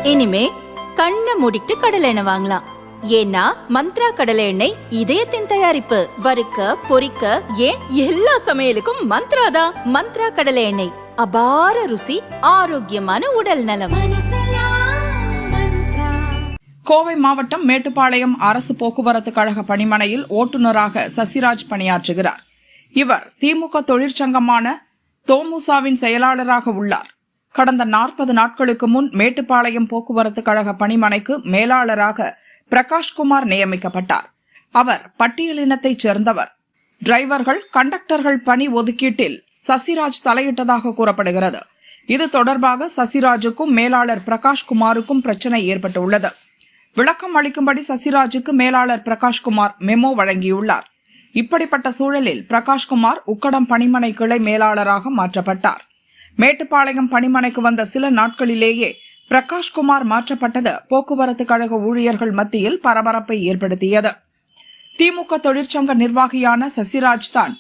இனிமே கண்ணை மூடிட்டு கடலை எண்ணெய் வாங்கலாம். ஏன்னா மந்த்ரா கடலை எண்ணெய் இதயத்தின் தயாரிப்பு. வறுக்க பொரிக்க ஏன் எல்லா சமையலுக்கும் மந்த்ரா தான். மந்த்ரா கடலை எண்ணெய், அபார ருசி, ஆரோக்கியமான உடல் நலம். கோவை மாவட்டம் மேட்டுப்பாளையம் அரசு போக்குவரத்து கழக பணிமனையில் ஓட்டுநராக சசிராஜ் பணியாற்றுகிறார். இவர் திமுக தொழிற்சங்கமான தோமுசாவின் செயலாளராக உள்ளார். கடந்த 40 நாட்களுக்கு முன் மேட்டுப்பாளையம் போக்குவரத்து கழக பணிமனைக்கு மேலாளராக பிரகாஷ்குமார் நியமிக்கப்பட்டார். அவர் பட்டியலினத்தைச் சேர்ந்தவர். டிரைவர்கள், கண்டக்டர்கள் பணி ஒதுக்கீட்டில் சசிராஜ் தலையிட்டதாக கூறப்படுகிறது. இது தொடர்பாக சசிராஜுக்கும் மேலாளர் பிரகாஷ்குமாருக்கும் பிரச்சனை ஏற்பட்டுள்ளது. விளக்கம் அளிக்கும்படி சசிராஜுக்கு மேலாளர் பிரகாஷ்குமார் மெமோ வழங்கியுள்ளார். இப்படிப்பட்ட சூழலில் பிரகாஷ்குமார் உக்கடம் பணிமனை கிளை மேலாளராக மாற்றப்பட்டார். மேட்டுப்பாளையம் பணிமனைக்கு வந்த சில நாட்களிலேயே பிரகாஷ்குமார் மாற்றப்பட்டது போக்குவரத்து கழக ஊழியர்கள் மத்தியில் பரபரப்பை ஏற்படுத்தியது. திமுக தொழிற்சங்க நிர்வாகியான சசிராஜ் தான்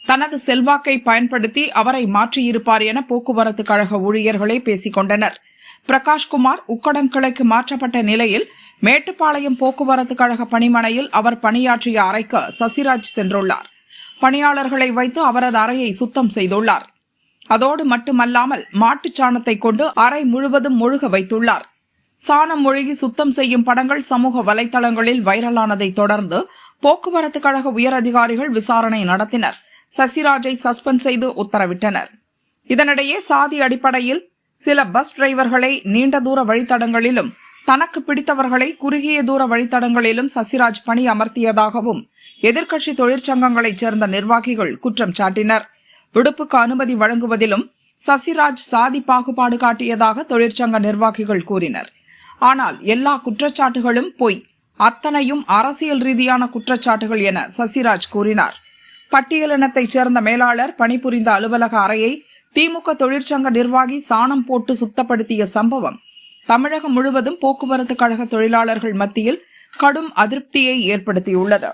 தனது செல்வாக்கை பயன்படுத்தி அவரை மாற்றியிருப்பார் என போக்குவரத்து கழக ஊழியர்களே பேசிக் கொண்டனர். பிரகாஷ்குமார் உக்கடம் கிளைக்கு மாற்றப்பட்ட நிலையில் மேட்டுப்பாளையம் போக்குவரத்து கழக பணிமனையில் அவர் பணியாற்றிய அறைக்கு சசிராஜ் சென்றுள்ளார். பணியாளர்களை வைத்து அவரது அறையை சுத்தம் செய்துள்ளார். அதோடு மட்டுமல்லாமல் மாட்டுச் சாணத்தை கொண்டு அறை முழுவதும் முழுக வைத்துள்ளார். சாணம் மொழிகி சுத்தம் செய்யும் படங்கள் சமூக வலைதளங்களில் வைரலானதை தொடர்ந்து போக்குவரத்து கழக உயரதிகாரிகள் விசாரணை நடத்தினர். சசிராஜை சஸ்பெண்ட் செய்து உத்தரவிட்டனர். இதனிடையே சாதி அடிப்படையில் சில பஸ் டிரைவர்களை நீண்ட தூர வழித்தடங்களிலும் தனக்கு பிடித்தவர்களை குறுகிய தூர வழித்தடங்களிலும் சசிராஜ் பணி அமர்த்தியதாகவும் எதிர்க்கட்சி தொழிற்சங்கங்களைச் சேர்ந்த நிர்வாகிகள் குற்றம் சாட்டினர். விடுப்புக்கு அனுமதி வழங்குவதிலும் சசிராஜ் சாதி பாகுபாடு காட்டியதாக தொழிற்சங்க நிர்வாகிகள் கூறினர். ஆனால் எல்லா குற்றச்சாட்டுகளும் பொய், அத்தனையும் அரசியல் ரீதியான குற்றச்சாட்டுகள் என சசிராஜ் கூறினார். பட்டியலினத்தைச் சேர்ந்த மேலாளர் பணிபுரிந்த அலுவலக அறையை திமுக தொழிற்சங்க நிர்வாகி சாணம் போட்டு சுத்தப்படுத்திய சம்பவம் தமிழகம் முழுவதும் போக்குவரத்து கழக தொழிலாளர்கள் மத்தியில் கடும் அதிருப்தியை ஏற்படுத்தியுள்ளது.